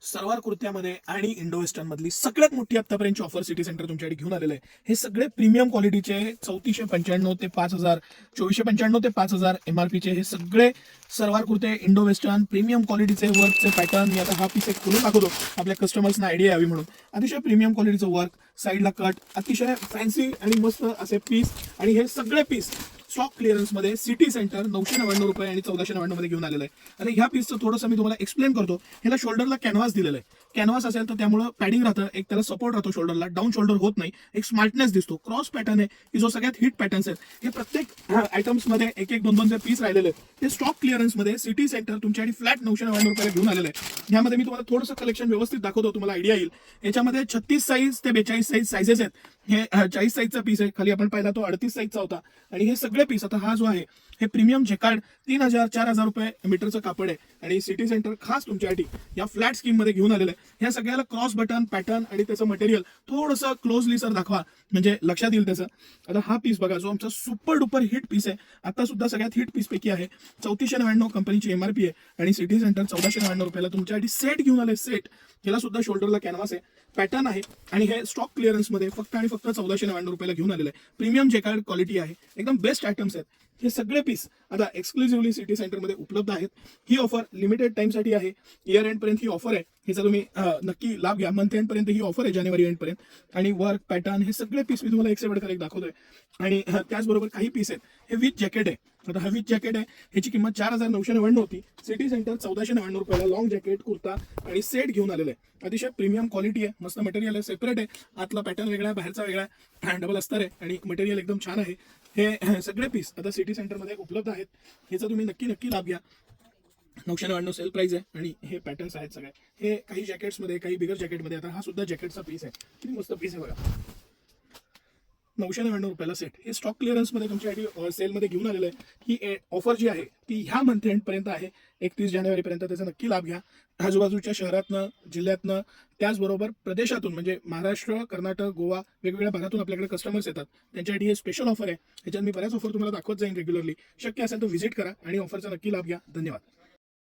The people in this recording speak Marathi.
सलवार कुर्त्यामध्ये आणि इंडो वेस्टर्न मधली सगळ्यात मोठी आतापर्यंतची ऑफर सिटी सेंटर तुमच्याकडे घेऊन आलेलं आहे। हे सगळे प्रीमियम क्वालिटीचे 3495 ते 5000, 2495 ते 5000 MRP चे हे सगळे सलवार कुर्ते इंडो वेस्टर्न प्रीमियम क्वालिटीचे वर्कचे पॅटर्न। मी आता हा पीस एक खोलून दाखवतो आपल्या कस्टमर्सना आयडिया यावी म्हणून। अतिशय प्रीमियम क्वालिटीचं वर्क, साईडला कट, अतिशय फॅन्सी आणि मस्त असे पीस। आणि हे सगळे पीस स्टॉक क्लिअरन्स मध्ये सिटी सेंटर 999 रुपये आणि 1499 मध्ये घेऊन आलेलं आहे। आणि ह्या पीसचं थोडंसं मी तुम्हाला एक्सप्लेन करतो। ह्याला शोल्डरला कॅनव्हास दिलेलं आहे। कॅनव्हास असेल तर त्यामुळे पॅडिंग राहतं, एक त्याला सपोर्ट राहतो शोल्डरला, डाऊन शोल्डर होत नाही, एक स्मार्टनेस दिसतो। क्रॉस पॅटर्न आहे की जो सगळ्यात हिट पॅटर्न्स आहेत। हे प्रत्येक आयटम्स मध्ये एक एक दोन दोन पीस राहिलेले आहेत। हे स्टॉक क्लिअरन्स मध्ये सिटी सेंटर तुमच्यासाठी फ्लॅट 999 रुपयाला घेऊन आलेलं आहे। ह्यामध्ये मी तुम्हाला थोडंसं कलेक्शन व्यवस्थित दाखवतो, तुम्हाला आयडिया येईल। याच्यामध्ये 36 साईज ते 42 साईज साईजेस आहेत। हे 40 साईजचा पीस आहे, खाली आपण पाहिला तो 38 साईजचा होता। आणि हे सगळे पीस आता हा जो आहे हे प्रीमियम जेकार्ड 3000 4000 रुपये मीटरचं कापड आहे। आणि सिटी सेंटर खास तुमच्यासाठी या फ्लॅट स्कीम मध्ये घेऊन आलेलं आहे। ह्या सगळ्याला क्रॉस बटन पॅटर्न आणि त्याचं मटेरियल थोडंसं क्लोजली सर दाखवा, म्हणजे लक्षात येईल त्याचं। आता हा पीस बघा, जो आमचा सुपर डुपर हिट पीस आहे, आता सुद्धा सगळ्यात हिट पीस पैकी आहे। 3499 कंपनीची MRP आहे आणि सिटी सेंटर 1499 रुपयाला तुमच्यासाठी सेट घेऊन आले। सेट याला सुद्धा शोल्डरला कॅनव्हास आहे, पॅटर्न आहे आणि हे स्टॉक क्लिअरन्स मध्ये फक्त आणि फक्त 1499 रुपयाला घेऊन आलेलं आहे। प्रीमियम जेकार्ड क्वालिटी आहे, एकदम बेस्ट आयटम्स आहेत। हे सगळे पीस आता एक्सक्लुझिव्हली सिटी सेंटर मध्ये उपलब्ध आहेत। ही ऑफर लिमिटेड टाइम साठी आहे, इयर एंड पर्यंत ही ऑफर आहे। ह्याचा तुम्ही नक्की लाभ घ्या। मंथ एंड पर्यंत ही ऑफर आहे, जानेवारी एंड पर्यंत। आणि वर्क पॅटर्न हे सगळे पीस मी तुम्हाला एक से बढ़कर एक दाखवतोय। आणि त्याचबरोबर काही पीस आहेत हे विथ जॅकेट आहे। आता हा विथ जॅकेट आहे, ह्याची किंमत 4999 होती, सिटी सेंटर 1499 रुपयाला लॉंग जॅकेट कुर्ता आणि सेट घेऊन आलेलं आहे। अतिशय प्रीमियम क्वालिटी आहे, मस्त मटेरियल आहे, सेपरेट आहे, आतला पॅटर्न वेगळा आहे, बाहेरचा वेगळा आहे, डबल अस्तर आहे आणि मटेरियल एकदम छान आहे। हे सगळे पीस आता सिटी सेंटर मध्ये उपलब्ध आहेत। ह्याचा तुम्ही नक्की नक्की लाभ घ्या। 999 सेल प्राइस आहे आणि हे पॅटर्न्स आहेत सगळे। हे काही जॅकेट्स मध्ये, काही बिगर जॅकेट मध्ये। आता हा सुद्धा जॅकेटचा पीस आहे, किती मस्त पीस आहे बघा। 999 रुपयाला सेट, हे स्टॉक क्लिअरन्स मध्ये तुमच्यासाठी सेल मध्ये घेऊन आलेलं आहे। ही ऑफर जी आहे ती ह्या मंथ एंड पर्यंत आहे, 31 जानेवारी पर्यंत। त्याचा नक्की लाभ घ्या। आजूबाजूच्या शहरातनं, जिल्ह्यातनं, त्याचबरोबर प्रदेशातून, म्हणजे महाराष्ट्र, कर्नाटक, गोवा, वेगवेगळ्या भागातून आपल्याकडे कस्टमर्स येतात, त्यांच्यासाठी हे स्पेशल ऑफर आहे। ह्याच्यात मी बऱ्याच ऑफर तुम्हाला दाखवत जाईन रेग्युलरली। शक्य असेल तर व्हिजिट करा आणि ऑफरचा नक्की लाभ घ्या। धन्यवाद।